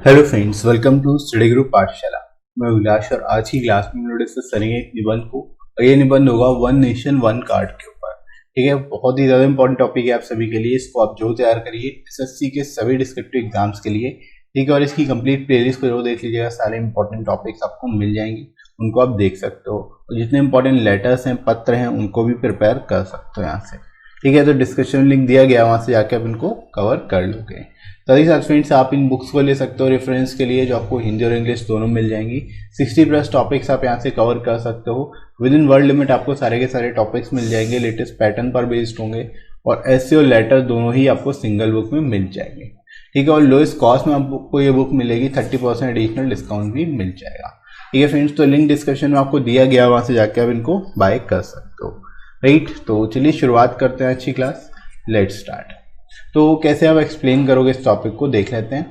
Hello friends, welcome to study group Pathshala. मैं उल्लास और आज की क्लास में हम लोग डिस्कस करेंगे एक निबंध को और ये निबंध होगा वन नेशन वन कार्ड के ऊपर। ठीक है, बहुत ही ज़्यादा इंपॉर्टेंट टॉपिक है आप सभी के लिए। इसको आप जो तैयार करिए एसएससी के सभी डिस्क्रिप्टिव एग्जाम्स के लिए। ठीक है, और इसकी कंप्लीट प्लेलिस्ट को जरूर देख लीजिएगा, सारे इंपॉर्टेंट टॉपिक्स आपको मिल जाएंगे, उनको आप देख सकते हो। और जितने इंपॉर्टेंट लेटर्स हैं, पत्र हैं, उनको भी प्रिपेयर कर सकते हो यहाँ से। ठीक है, तो डिस्क्रिप्शन लिंक दिया गया, वहाँ से जाके आप इनको कवर कर लोगे। साथ ही साथ फ्रेंड्स आप इन बुक्स को ले सकते हो रेफरेंस के लिए, जो आपको हिंदी और इंग्लिश दोनों मिल जाएंगी। 60+ टॉपिक्स आप यहाँ से कवर कर सकते हो। विद इन वर्ड लिमिट आपको सारे के सारे टॉपिक्स मिल जाएंगे, लेटेस्ट पैटर्न पर बेस्ड होंगे और एसए और लेटर दोनों ही आपको सिंगल बुक में मिल जाएंगे। ठीक है, और लोएस्ट कॉस्ट में आपको ये बुक मिलेगी, 30% एडिशनल डिस्काउंट भी मिल जाएगा। ठीक है फ्रेंड्स, तो लिंक डिस्क्रिप्शन में आपको दिया गया, वहाँ से जाके आप इनको बाय कर सकते हो। राइट, तो चलिए शुरुआत करते हैं अच्छी क्लास। Let's start. तो कैसे आप एक्सप्लेन करोगे इस टॉपिक को, देख लेते हैं।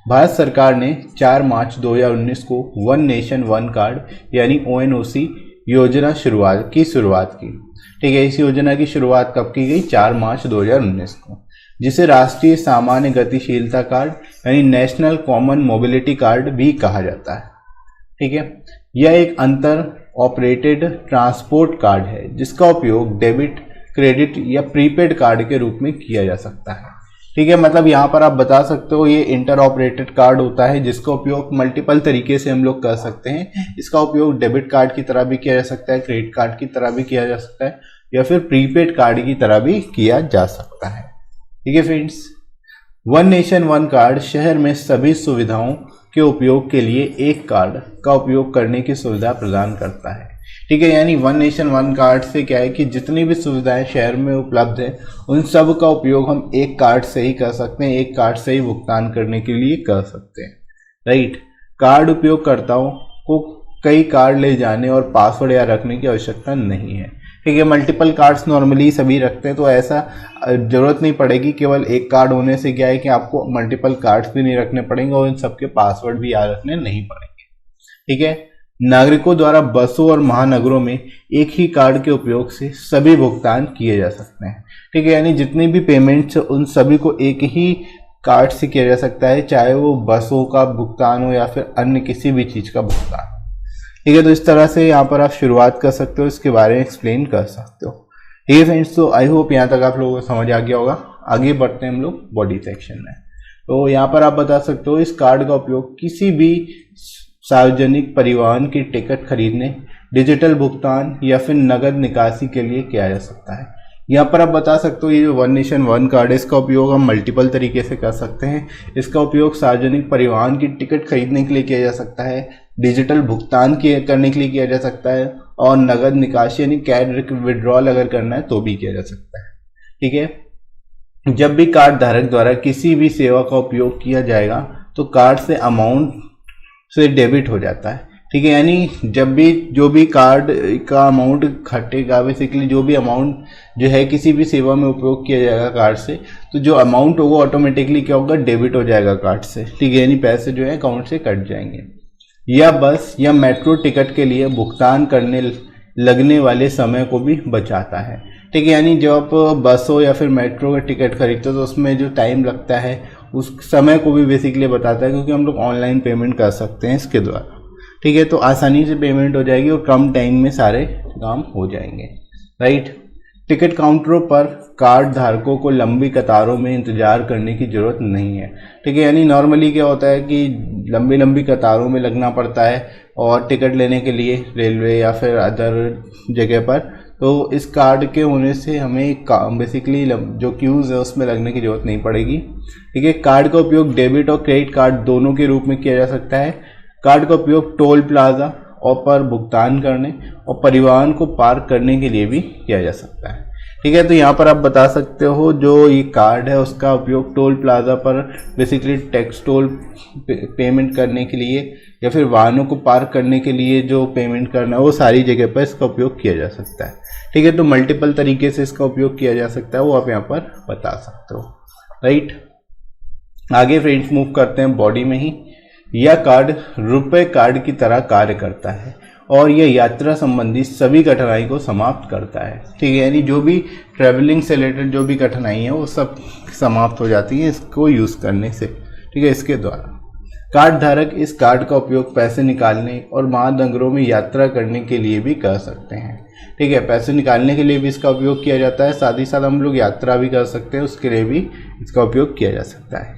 भारत सरकार ने 4 मार्च 2019 को वन नेशन वन कार्ड यानी ONOC योजना की शुरुआत की। ठीक है, इस योजना की शुरुआत कब की गई? 4 मार्च 2019 को, जिसे राष्ट्रीय सामान्य गतिशीलता कार्ड यानी नेशनल कॉमन मोबिलिटी कार्ड भी कहा जाता है। ठीक है, यह एक अंतर ऑपरेटेड ट्रांसपोर्ट कार्ड है जिसका उपयोग डेबिट, क्रेडिट या प्रीपेड कार्ड के रूप में किया जा सकता है। ठीक है, मतलब यहाँ पर आप बता सकते हो ये इंटर ऑपरेटेड कार्ड होता है जिसका उपयोग मल्टीपल तरीके से हम लोग कर सकते हैं। इसका उपयोग डेबिट कार्ड की तरह भी किया जा सकता है, क्रेडिट कार्ड की तरह भी किया जा सकता है, या फिर प्रीपेड कार्ड की तरह भी किया जा सकता है। ठीक है friends, one nation one card शहर में सभी सुविधाओं के उपयोग के लिए एक कार्ड का उपयोग करने की सुविधा प्रदान करता है। ठीक है, यानी वन नेशन वन कार्ड से क्या है कि जितनी भी सुविधाएं शहर में उपलब्ध है उन सब का उपयोग हम एक कार्ड से ही कर सकते हैं, एक कार्ड से ही भुगतान करने के लिए कर सकते हैं। राइट, कार्ड उपयोगकर्ताओं को कई कार्ड ले जाने और पासवर्ड या रखने की आवश्यकता नहीं है। ठीक है, मल्टीपल कार्ड्स नॉर्मली सभी रखते हैं, तो ऐसा जरूरत नहीं पड़ेगी। केवल एक कार्ड होने से क्या है कि आपको मल्टीपल कार्ड्स भी नहीं रखने पड़ेंगे और इन सबके पासवर्ड भी याद रखने नहीं पड़ेंगे। ठीक है, नागरिकों द्वारा बसों और महानगरों में एक ही कार्ड के उपयोग से सभी भुगतान किए जा सकते हैं। ठीक है, यानी जितनी भी पेमेंट्स उन सभी को एक ही कार्ड से किया जा सकता है, चाहे वो बसों का भुगतान हो या फिर अन्य किसी भी चीज़ का भुगतान। ठीक है, तो इस तरह से यहाँ पर आप शुरुआत कर सकते हो, इसके बारे में एक्सप्लेन कर सकते हो। ठीक है फ्रेंड्स, तो आई होप यहाँ तक आप लोगों को समझ आ गया होगा। आगे बढ़ते हैं हम लोग बॉडी सेक्शन में। तो यहाँ पर आप बता सकते हो इस कार्ड का उपयोग किसी भी सार्वजनिक परिवहन की टिकट खरीदने, डिजिटल भुगतान या फिर नगद निकासी के लिए किया जा सकता है। यहाँ पर आप बता सकते हो ये जो वन नेशन वन कार्ड है इसका उपयोग हम मल्टीपल तरीके से कर सकते हैं। इसका उपयोग सार्वजनिक परिवहन की टिकट खरीदने के लिए किया जा सकता है, डिजिटल भुगतान करने के लिए किया जा सकता है, और नगद निकासी यानी कैश विड्रॉल अगर करना है तो भी किया जा सकता है। ठीक है, जब भी कार्ड धारक द्वारा किसी भी सेवा का उपयोग किया जाएगा तो कार्ड से अमाउंट से डेबिट हो जाता है। ठीक है, यानी जब भी जो भी कार्ड का अमाउंट घटेगा, बेसिकली जो भी अमाउंट जो है किसी भी सेवा में उपयोग किया जाएगा कार्ड से, तो जो अमाउंट होगा ऑटोमेटिकली क्या होगा, डेबिट हो जाएगा कार्ड से। ठीक है, यानी पैसे जो है अकाउंट से कट जाएंगे। या बस या मेट्रो टिकट के लिए भुगतान करने लगने वाले समय को भी बचाता है। ठीक है, यानी जब आप बस हो या फिर मेट्रो का टिकट खरीदते हो तो उसमें जो टाइम लगता है उस समय को भी बेसिकली बताता है, क्योंकि हम लोग ऑनलाइन पेमेंट कर सकते हैं इसके द्वारा। ठीक है, तो आसानी से पेमेंट हो जाएगी और कम टाइम में सारे काम हो जाएंगे। राइट, टिकट काउंटरों पर कार्ड धारकों को लंबी कतारों में इंतजार करने की जरूरत नहीं है। ठीक है, यानी नॉर्मली क्या होता है कि लंबी लंबी कतारों में लगना पड़ता है और टिकट लेने के लिए रेलवे या फिर अदर जगह पर, तो इस कार्ड के होने से हमें बेसिकली जो क्यूज़ है उसमें लगने की जरूरत नहीं पड़ेगी। ठीक है, कार्ड का उपयोग डेबिट और क्रेडिट कार्ड दोनों के रूप में किया जा सकता है। कार्ड का उपयोग टोल प्लाजा और पर भुगतान करने और परिवहन को पार करने के लिए भी किया जा सकता है। ठीक है, तो यहाँ पर आप बता सकते हो जो ये कार्ड है उसका उपयोग टोल प्लाजा पर बेसिकली टैक्स टोल पेमेंट करने के लिए या फिर वाहनों को पार करने के लिए जो पेमेंट करना है वो सारी जगह पर इसका उपयोग किया जा सकता है। ठीक है, तो मल्टीपल तरीके से इसका उपयोग किया जा सकता है, वो आप यहाँ पर बता सकते हो। राइट, आगे फ्रेंड्स मूव करते हैं बॉडी में ही। यह कार्ड रुपए कार्ड की तरह कार्य करता है और यह यात्रा संबंधी सभी कठिनाई को समाप्त करता है। ठीक है, यानी जो भी ट्रैवलिंग से रिलेटेड जो भी कठिनाई है वो सब समाप्त हो जाती है इसको यूज़ करने से। ठीक है, इसके द्वारा कार्ड धारक इस कार्ड का उपयोग पैसे निकालने और महानगरों में यात्रा करने के लिए भी कर सकते हैं। ठीक है, पैसे निकालने के लिए भी इसका उपयोग किया जाता है, साथ ही साथ हम लोग यात्रा भी कर सकते हैं, उसके लिए भी इसका उपयोग किया जा सकता है।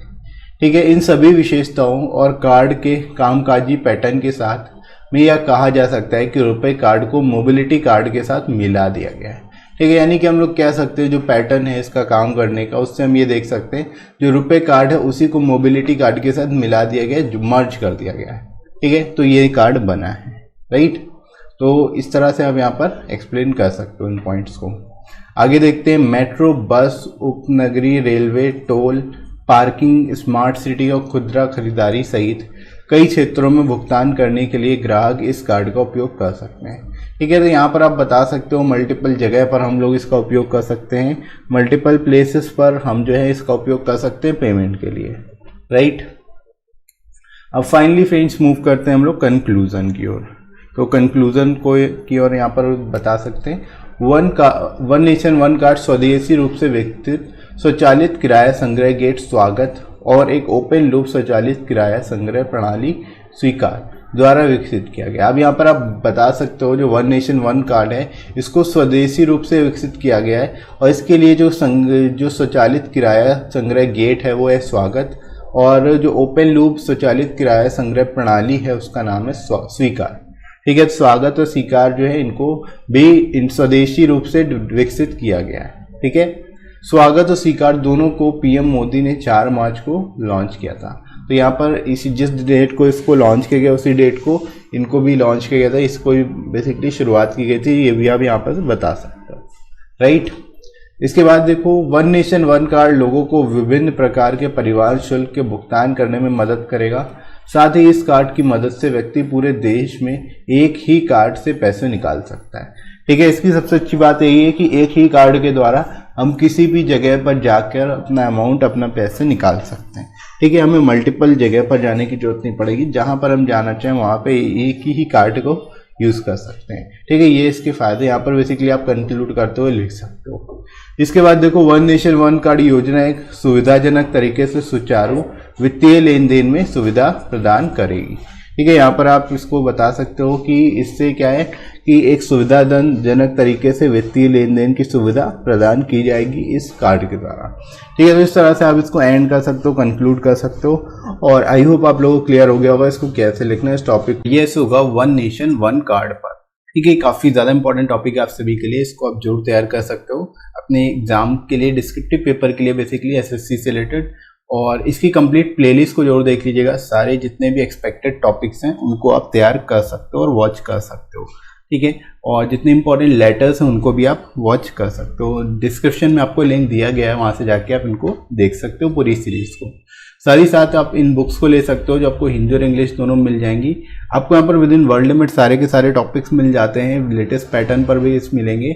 ठीक है, इन सभी विशेषताओं और कार्ड के कामकाजी पैटर्न के साथ में यह कहा जा सकता है कि रुपए कार्ड को मोबिलिटी कार्ड के साथ मिला दिया गया है। ठीक है, यानी कि हम लोग कह सकते हैं जो पैटर्न है इसका काम करने का, उससे हम ये देख सकते हैं जो रुपए कार्ड है उसी को मोबिलिटी कार्ड के साथ मिला दिया गया है, जो मर्ज कर दिया गया है। ठीक है, तो ये कार्ड बना है, राइट। तो इस तरह से आप यहाँ पर एक्सप्लेन कर सकते हो इन पॉइंट्स को। आगे देखते हैं, मेट्रो, बस, उपनगरीय railway, toll, parking, smart city और खुदरा खरीदारी सहित कई क्षेत्रों में भुगतान करने के लिए ग्राहक इस कार्ड का उपयोग कर सकते हैं। ठीक है, तो यहाँ पर आप बता सकते हो मल्टीपल जगह पर हम लोग इसका उपयोग कर सकते हैं, मल्टीपल प्लेसेस पर हम जो है इसका उपयोग कर सकते हैं पेमेंट के लिए, राइट। अब फाइनली फ्रेंड्स मूव करते हैं हम लोग कंक्लूजन की ओर। तो कंक्लूजन की ओर यहाँ पर बता सकते हैं, वन नेशन वन कार्ड स्वदेशी रूप से विकसित स्वचालित किराया संग्रह गेट स्वागत और एक ओपन लूप स्वचालित किराया संग्रह प्रणाली स्वीकार द्वारा विकसित किया गया। अब यहाँ पर आप बता सकते हो जो वन नेशन वन कार्ड है इसको स्वदेशी रूप से विकसित किया गया है और इसके लिए जो स्वचालित किराया संग्रह गेट है वो है स्वागत, और जो ओपन लूप स्वचालित किराया संग्रह प्रणाली है उसका नाम है स्वीकार। ठीक है, स्वागत और स्वीकार जो है इनको भी स्वदेशी रूप से विकसित किया गया है। ठीक है, स्वागत और स्वीकार दोनों को पीएम मोदी ने 4 मार्च को लॉन्च किया था। तो यहाँ पर इसी जिस डेट को इसको लॉन्च किया गया उसी डेट को इनको भी लॉन्च किया गया था, इसको बेसिकली शुरुआत की गई थी, ये भी आप यहाँ पर बता सकते हो, राइट। इसके बाद देखो, वन नेशन वन कार्ड लोगों को विभिन्न प्रकार के परिवहन शुल्क के भुगतान करने में मदद करेगा। साथ ही इस कार्ड की मदद से व्यक्ति पूरे देश में एक ही कार्ड से पैसे निकाल सकता है। ठीक है, इसकी सबसे अच्छी बात यही है कि एक ही कार्ड के द्वारा हम किसी भी जगह पर जाकर अपना अमाउंट अपना पैसे निकाल सकते हैं। ठीक है, हमें मल्टीपल जगह पर जाने की जरूरत नहीं पड़ेगी, जहां पर हम जाना चाहें वहां पे एक ही कार्ड को यूज कर सकते हैं। ठीक है, ये इसके फायदे यहाँ पर बेसिकली आप कंक्लूड करते हुए लिख सकते हो। इसके बाद देखो, वन नेशन वन कार्ड योजना एक सुविधाजनक तरीके से सुचारू वित्तीय लेन देन में सुविधा प्रदान करेगी। ठीक है, यहाँ पर आप इसको बता सकते हो कि इससे क्या है कि एक सुविधाजनक तरीके से वित्तीय लेन देन की सुविधा प्रदान की जाएगी इस कार्ड के द्वारा। ठीक है, तो इस तरह से आप इसको एंड कर सकते हो, कंक्लूड कर सकते हो, और आई होप आप लोगों को क्लियर हो गया होगा इसको कैसे लिखना है इस टॉपिक। ये होगा वन नेशन वन कार्ड पर। ठीक है, काफ़ी ज़्यादा इंपॉर्टेंट टॉपिक है आप सभी के लिए, इसको आप जरूर तैयार कर सकते हो अपने एग्जाम के लिए, डिस्क्रिप्टिव पेपर के लिए बेसिकली एसएससी से रिलेटेड। और इसकी कंप्लीट प्लेलिस्ट को जरूर देख लीजिएगा, सारे जितने भी एक्सपेक्टेड टॉपिक्स हैं उनको आप तैयार कर सकते हो और वॉच कर सकते हो। ठीक है, और जितने इंपॉर्टेंट लेटर्स हैं उनको भी आप वॉच कर सकते हो। डिस्क्रिप्शन में आपको लिंक दिया गया है, वहाँ से जाके आप इनको देख सकते हो पूरी सीरीज को। साथ ही साथ आप इन बुक्स को ले सकते हो जो आपको हिंदी और इंग्लिश दोनों मिल जाएंगी। आपको यहाँ पर विद इन वर्ल्ड लिमिट सारे के सारे टॉपिक्स मिल जाते हैं, लेटेस्ट पैटर्न पर भी इस मिलेंगे,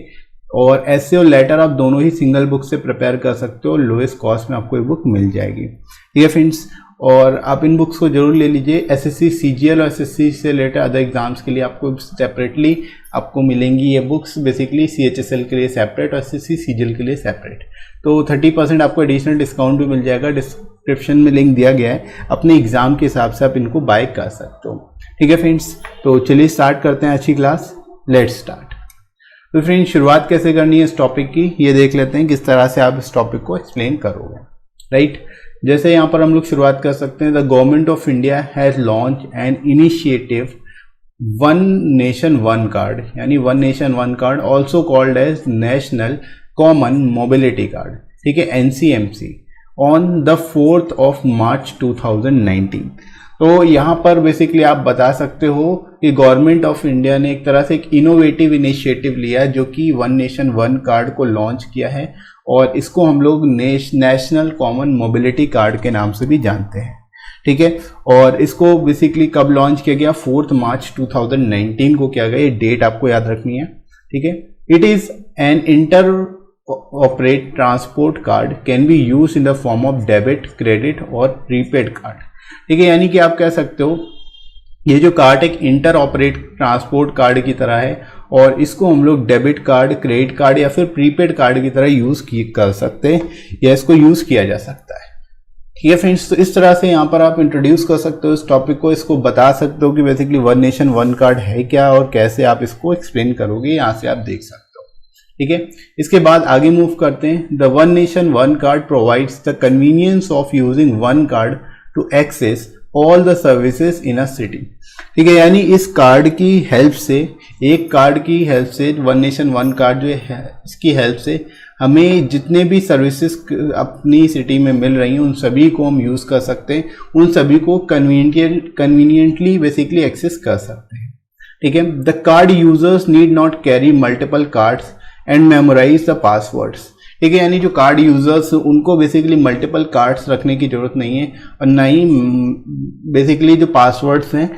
और ऐसे और लेटर आप दोनों ही सिंगल बुक से प्रिपेयर कर सकते हो, लोएस्ट कॉस्ट में आपको ये बुक मिल जाएगी। ठीक है फ्रेंड्स, और आप इन बुक्स को जरूर ले लीजिए। एसएससी सीजीएल और एसएससी से रिलेटेड अदर एग्जाम्स के लिए आपको सेपरेटली आपको मिलेंगी ये बुक्स, बेसिकली सीएचएसएल के लिए सेपरेट और एसएससी सीजीएल के लिए सेपरेट। तो 30% आपको एडिशनल डिस्काउंट भी मिल जाएगा, डिस्क्रिप्शन में लिंक दिया गया है, अपने एग्जाम के हिसाब से आप इनको बाय कर सकते हो। ठीक है फ्रेंड्स, तो चलिए स्टार्ट करते हैं अच्छी क्लास, लेट्स स्टार्ट। तो फ्रेंड्स, शुरुआत कैसे करनी है इस टॉपिक की ये देख लेते हैं, किस तरह से आप इस टॉपिक को एक्सप्लेन करोगे, राइट। जैसे यहाँ पर हम लोग शुरुआत कर सकते हैं, the government of India has launch an initiative one nation one card, यानी one nation one card also called as national common mobility card, ठीक है, NCMC, on the 4th of March 2019। तो यहाँ पर बेसिकली आप बता सकते हो कि गवर्नमेंट ऑफ इंडिया ने एक तरह से एक इनोवेटिव इनिशिएटिव लिया जो कि वन नेशन वन कार्ड को लॉन्च किया है, और इसको हम लोग नेशनल कॉमन मोबिलिटी कार्ड के नाम से भी जानते हैं। ठीक है, और इसको बेसिकली कब लॉन्च किया गया, 4 मार्च 2019 को किया गया, ये डेट आपको याद रखनी है। ठीक है, it is an inter operate transport card, can be use in the form of debit, credit और प्रीपेड कार्ड। ठीक है, यानी कि आप कह सकते हो ये जो कार्ड एक इंटर ऑपरेट ट्रांसपोर्ट कार्ड की तरह है, और इसको हम लोग डेबिट कार्ड, क्रेडिट कार्ड या फिर प्रीपेड कार्ड की तरह यूज कर सकते हैं, या इसको यूज किया जा सकता है। ठीक है फ्रेंड्स, तो इस तरह से यहाँ पर आप इंट्रोड्यूस कर सकते हो इस टॉपिक को, इसको बता सकते हो कि basically one nation one card है क्या और कैसे आप इसको एक्सप्लेन करोगे, यहाँ से आप देख सकते हो। ठीक है, इसके बाद आगे मूव करते हैं। The one nation one card provides the convenience of using one card to access all the services in a city. ठीक है, यानी इस कार्ड की हेल्प से, एक कार्ड की हेल्प से, वन नेशन वन कार्ड जो है इसकी हेल्प से हमें जितने भी सर्विसेज अपनी सिटी में मिल रही हैं उन सभी को हम यूज़ कर सकते हैं, उन सभी को कन्वीनियंटली बेसिकली एक्सेस कर सकते हैं। ठीक है, the card users need not carry multiple cards and memorise the passwords. ठीक है, यानी जो कार्ड यूजर्स उनको बेसिकली मल्टीपल कार्ड्स रखने की जरूरत नहीं है और ना ही बेसिकली जो पासवर्ड्स हैं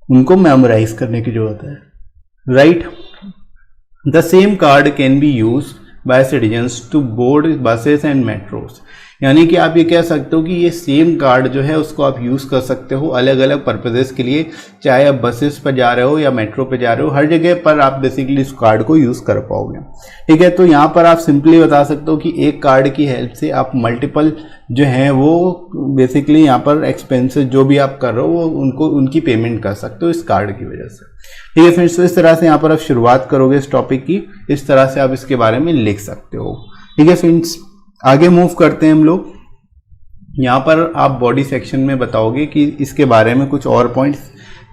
उनको मेमोराइज करने की जरूरत है। Right, the same card can be use by citizens to board buses and metros. यानी कि आप ये कह सकते हो कि ये सेम कार्ड जो है उसको आप यूज़ कर सकते हो अलग अलग पर्पजेस के लिए, चाहे आप बसेस पर जा रहे हो या मेट्रो पे जा रहे हो, हर जगह पर आप बेसिकली इस कार्ड को यूज़ कर पाओगे। ठीक है, तो यहाँ पर आप सिंपली बता सकते हो कि एक कार्ड की हेल्प से आप मल्टीपल जो हैं वो बेसिकली यहाँ पर एक्सपेंसेस जो भी आप कर रहे हो वो उनको उनकी पेमेंट कर सकते हो इस कार्ड की वजह से। ठीक है फ्रेंड्स, तो इस तरह से यहाँ पर आप शुरुआत करोगे इस टॉपिक की, इस तरह से आप इसके बारे में लिख सकते हो। ठीक है फ्रेंड्स, आगे मूव करते हैं हम लोग। यहाँ पर आप बॉडी सेक्शन में बताओगे कि इसके बारे में कुछ और पॉइंट्स,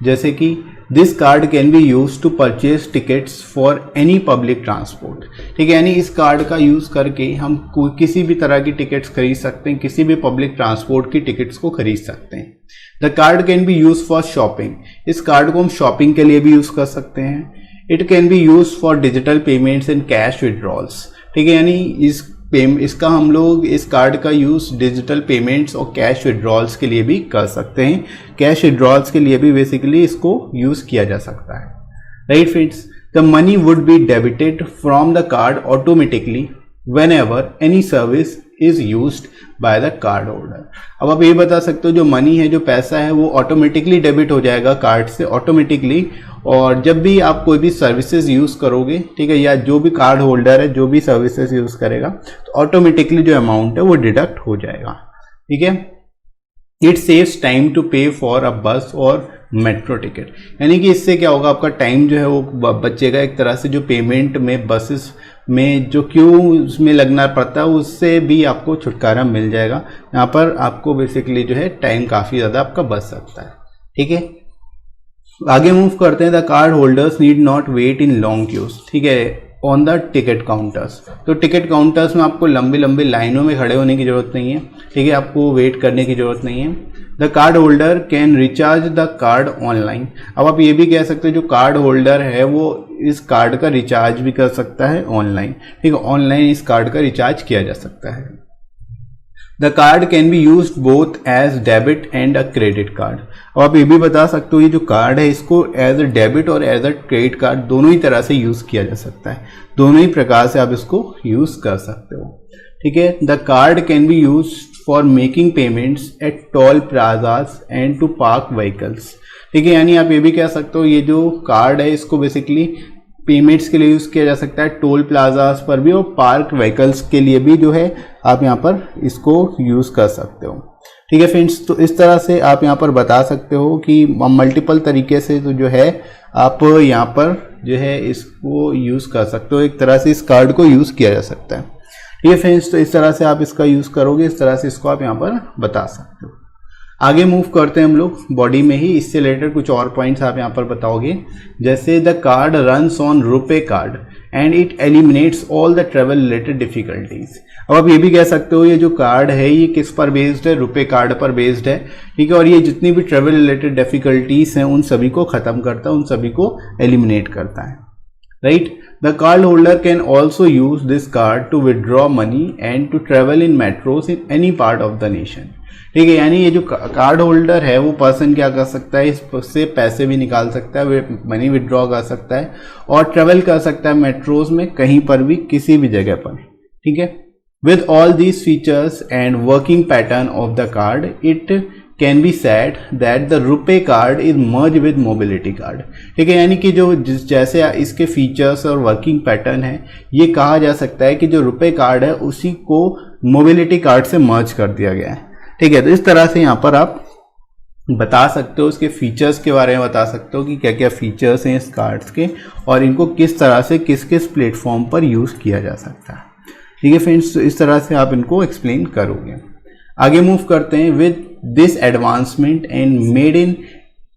जैसे कि this card can be use to purchase tickets for any public transport. ठीक है, यानी इस कार्ड का यूज़ करके हम किसी भी तरह की टिकट्स खरीद सकते हैं, किसी भी पब्लिक ट्रांसपोर्ट की टिकट्स को खरीद सकते हैं। The card can be use for shopping. इस कार्ड को हम शॉपिंग के लिए भी यूज़ कर सकते हैं। It can be use for digital payments and cash withdrawals. ठीक है, यानी इसका हम लोग इस कार्ड का यूज़ डिजिटल पेमेंट्स और कैश विड्रॉल्स के लिए भी कर सकते हैं। कैश विड्रॉल्स के लिए भी बेसिकली इसको यूज़ किया जा सकता है। Right friends, the money would be debited from the card automatically whenever any service is used by the card holder। अब आप ये बता सकते हो जो मनी है, जो पैसा है वो ऑटोमेटिकली डेबिट हो जाएगा कार्ड से ऑटोमेटिकली, और जब भी आप कोई भी सर्विसेज यूज़ करोगे, ठीक है, या जो भी कार्ड होल्डर है जो भी सर्विसेज यूज़ करेगा तो ऑटोमेटिकली जो अमाउंट है वो डिडक्ट हो जाएगा। ठीक है, इट सेव्स टाइम टू पे फॉर अ बस और मेट्रो टिकट। यानी कि इससे क्या होगा, आपका टाइम जो है वो बचेगा एक तरह से, जो पेमेंट में बसेस में जो क्यों उसमें लगना पड़ता है उससे भी आपको छुटकारा मिल जाएगा। यहाँ पर आपको बेसिकली जो है टाइम काफ़ी ज़्यादा आपका बच सकता है। ठीक है, आगे मूव करते हैं। The card holders need not wait in long queues. ठीक है, ऑन द टिकट काउंटर्स। तो टिकट काउंटर्स में आपको लंबी लंबी लाइनों में खड़े होने की जरूरत नहीं है। ठीक है, आपको वेट करने की जरूरत नहीं है। The card holder can recharge the card online. अब आप ये भी कह सकते हो जो कार्ड होल्डर है वो इस कार्ड का रिचार्ज भी कर सकता है ऑनलाइन। ठीक है, ऑनलाइन इस कार्ड का रिचार्ज किया जा सकता है। The card can be use both as debit and a credit card. अब आप ये भी बता सकते हो ये जो कार्ड है इसको एज अ डेबिट और एज अ क्रेडिट कार्ड दोनों ही तरह से यूज किया जा सकता है, दोनों ही प्रकार से आप इसको यूज कर सकते हो। ठीक है, the card can be use for making payments at toll plazas and to park vehicles. ठीक है, यानी आप ये भी कह सकते हो ये जो कार्ड है इसको बेसिकली पेमेंट्स के लिए यूज़ किया जा सकता है, टोल प्लाजास पर भी और पार्क व्हीकल्स के लिए भी जो है आप यहाँ पर इसको यूज़ कर सकते हो। ठीक है फ्रेंड्स, तो इस तरह से आप यहाँ पर बता सकते हो कि मल्टीपल तरीके से तो जो है आप यहाँ पर जो है इसको यूज़ कर सकते हो, एक तरह से इस कार्ड को यूज़ किया जा सकता है। ठीक है फ्रेंड्स, तो इस तरह से आप इसका यूज़ करोगे, इस तरह से इसको आप यहाँ पर बता सकते हो। आगे मूव करते हैं हम लोग बॉडी में ही, इससे रिलेटेड कुछ और पॉइंट्स आप यहाँ पर बताओगे, जैसे the card runs on RuPay card and it eliminates all the travel related difficulties. अब आप ये भी कह सकते हो ये जो कार्ड है ये किस पर बेस्ड है, रुपे कार्ड पर बेस्ड है। ठीक है, और ये जितनी भी ट्रेवल रिलेटेड डिफिकल्टीज हैं उन सभी को खत्म करता है, उन सभी को एलिमिनेट करता है। Right, the card holder can also use this card to withdraw money and to travel in metros in any part of the nation. ठीक है, यानी ये जो कार्ड होल्डर है वो पर्सन क्या कर सकता है, इससे पैसे भी निकाल सकता है, मनी विड्रॉ कर सकता है और ट्रेवल कर सकता है मेट्रोज में कहीं पर भी किसी भी जगह पर। ठीक है, with all these features and working pattern of the card it can be said that the RuPay card is merge with mobility card. ठीक है, यानी कि जो जैसे इसके फीचर्स और वर्किंग पैटर्न है ये कहा जा सकता है कि जो रुपे कार्ड है उसी को मोबिलिटी कार्ड से मर्ज कर दिया गया है। ठीक है, तो इस तरह से यहाँ पर आप बता सकते हो, उसके फीचर्स के बारे में बता सकते हो कि क्या क्या फीचर्स हैं इस कार्ड्स के और इनको किस तरह से किस किस प्लेटफॉर्म पर यूज़ किया जा सकता है। ठीक है फ्रेंड्स, तो इस तरह से आप इनको एक्सप्लेन करोगे। आगे मूव करते हैं। With this advancement and made in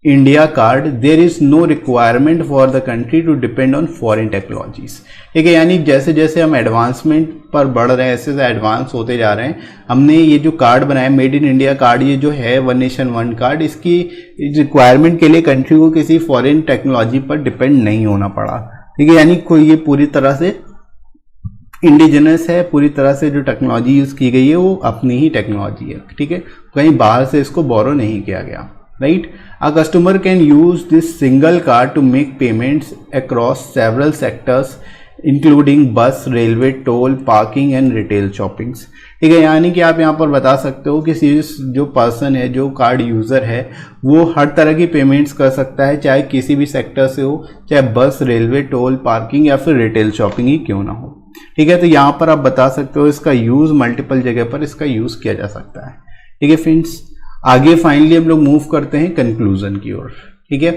India card there is no requirement for the country to depend on foreign technologies. ठीक है, यानी जैसे जैसे हम एडवांसमेंट पर बढ़ रहे हैं ऐसे ऐसे एडवांस होते जा रहे हैं। हमने ये जो कार्ड बनाया मेड इन इंडिया कार्ड, ये जो है वन नेशन वन कार्ड, इसकी रिक्वायरमेंट के लिए कंट्री को किसी फॉरेन टेक्नोलॉजी पर डिपेंड नहीं होना पड़ा। ठीक है, यानी कोई ये पूरी तरह से इंडिजिनस है, पूरी तरह से जो टेक्नोलॉजी यूज की गई है वो अपनी ही टेक्नोलॉजी है। ठीक है, कहीं बाहर से इसको बोरो नहीं किया गया। Right, a customer can use this single card to make payments across several sectors including bus, railway, toll, parking and retail shoppings. ठीक है, यानी कि आप यहाँ पर बता सकते हो कि जो पर्सन है, जो कार्ड यूज़र है, वो हर तरह की पेमेंट्स कर सकता है, चाहे किसी भी सेक्टर से हो, चाहे बस, रेलवे, टोल, पार्किंग या फिर रिटेल शॉपिंग ही क्यों ना हो। ठीक है, तो यहाँ पर आप बता सकते हो इसका यूज़ मल्टीपल जगह पर इसका यूज़ किया जा सकता है। ठीक है फ्रेंड्स, आगे फाइनली हम लोग मूव करते हैं कंक्लूजन की ओर। ठीक है,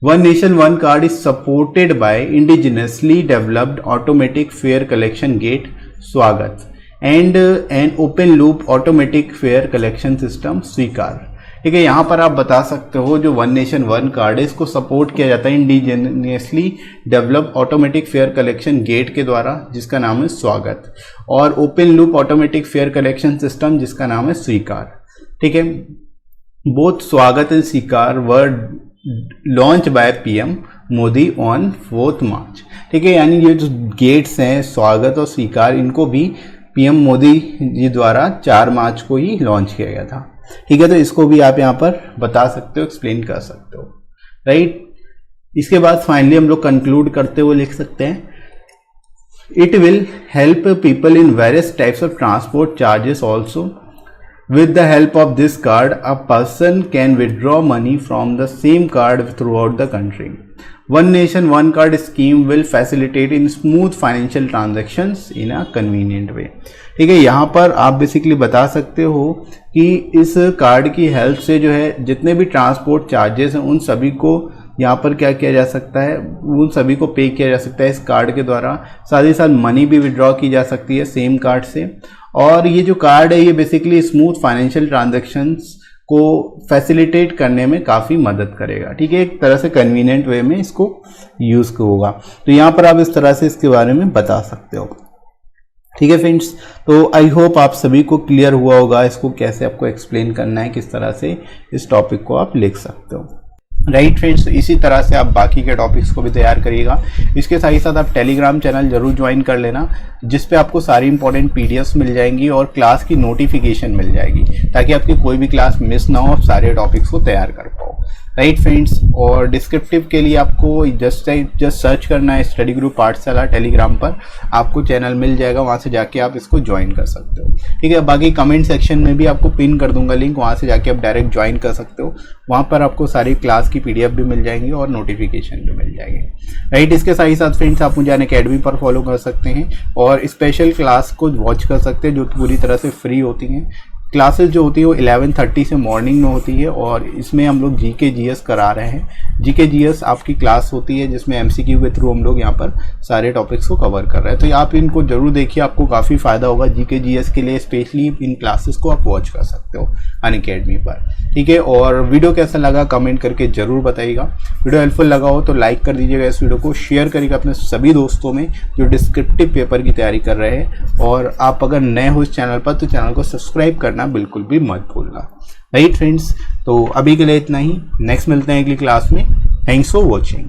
one nation one card is supported by indigenously developed automatic fare collection gate Swagat and an open loop automatic fare collection system Sweekar. ठीक है, यहाँ पर आप बता सकते हो जो वन नेशन वन कार्ड है इसको सपोर्ट किया जाता है indigenously develop automatic fare collection gate के द्वारा, जिसका नाम है स्वागत, और open loop automatic fare collection system जिसका नाम है स्वीकार। ठीक है, both Swagat and Sweekar were launch by PM Modi on 4 March. ठीक है, यानी ये जो गेट्स हैं स्वागत और स्वीकार, इनको भी पीएम मोदी जी द्वारा 4 मार्च को ही लॉन्च किया गया था। ठीक है, तो इसको भी आप यहाँ पर बता सकते हो, एक्सप्लेन कर सकते हो। राइट, इसके बाद फाइनली हम लोग कंक्लूड करते हुए लिख सकते हैं, it will help people in various types of transport charges also. With the help of this card, a person can withdraw money from the same card throughout the country. One Nation One Card scheme will facilitate in smooth financial transactions in a convenient way. ठीक है, यहाँ पर आप basically बता सकते हो कि इस कार्ड की हेल्प से जो है जितने भी ट्रांसपोर्ट चार्जेस हैं उन सभी को यहाँ पर क्या किया जा सकता है, उन सभी को पे किया जा सकता है इस कार्ड के द्वारा। साथ ही साथ मनी भी विड्रॉ की जा सकती है सेम कार्ड से। और ये जो कार्ड है ये बेसिकली स्मूथ फाइनेंशियल ट्रांजैक्शंस को फैसिलिटेट करने में काफ़ी मदद करेगा। ठीक है, एक तरह से कन्वीनियंट वे में इसको यूज़ होगा। तो यहाँ पर आप इस तरह से इसके बारे में बता सकते हो। ठीक है फ्रेंड्स, तो आई होप आप सभी को क्लियर हुआ होगा इसको कैसे आपको एक्सप्लेन करना है, किस तरह से इस टॉपिक को आप लिख सकते हो। राइट फ्रेंड्स, इसी तरह से आप बाकी के टॉपिक्स को भी तैयार करिएगा। इसके साथ ही साथ आप टेलीग्राम चैनल जरूर ज्वाइन कर लेना, जिस पे आपको सारी इंपॉर्टेंट पीडीएफ्स मिल जाएंगी और क्लास की नोटिफिकेशन मिल जाएगी, ताकि आपकी कोई भी क्लास मिस ना हो, आप सारे टॉपिक्स को तैयार कर पाओ। राइट फ्रेंड्स, और डिस्क्रिप्टिव के लिए आपको जस्ट सर्च करना है स्टडी ग्रुप पाठशाला टेलीग्राम पर, आपको चैनल मिल जाएगा, वहाँ से जाके आप इसको ज्वाइन कर सकते हो। ठीक है, बाकी कमेंट सेक्शन में भी आपको पिन कर दूंगा लिंक, वहाँ से जाके आप डायरेक्ट ज्वाइन कर सकते हो। वहाँ पर आपको सारी क्लास की पीडीएफ भी मिल जाएंगी और नोटिफिकेशन भी मिल जाएंगे। राइट, इसके साथ ही साथ फ्रेंड्स आप मुझे अनअकैडमी पर फॉलो कर सकते हैं और स्पेशल क्लास को वॉच कर सकते हैं जो पूरी तरह से फ्री होती हैं। क्लासेस जो होती है वो 11:30 से मॉर्निंग में होती है और इसमें हम लोग जीके जीएस करा रहे हैं। जीके जीएस आपकी क्लास होती है जिसमें एमसीक्यू के थ्रू हम लोग यहाँ पर सारे टॉपिक्स को कवर कर रहे हैं। तो आप इनको जरूर देखिए, आपको काफ़ी फायदा होगा। जीके जीएस के लिए स्पेशली इन क्लासेस को आप वॉच कर सकते हो अनअकैडमी पर। ठीक है, और वीडियो कैसा लगा कमेंट करके जरूर बताइएगा। वीडियो हेल्पफुल लगा हो तो लाइक कर दीजिएगा, इस वीडियो को शेयर करिएगा अपने सभी दोस्तों में जो डिस्क्रिप्टिव पेपर की तैयारी कर रहे हैं। और आप अगर नए हो इस चैनल पर तो चैनल को सब्सक्राइब करना बिल्कुल भी मत भूलना। राइट फ्रेंड्स, तो अभी के लिए इतना ही। नेक्स्ट मिलते हैं अगली क्लास में। Thanks for watching.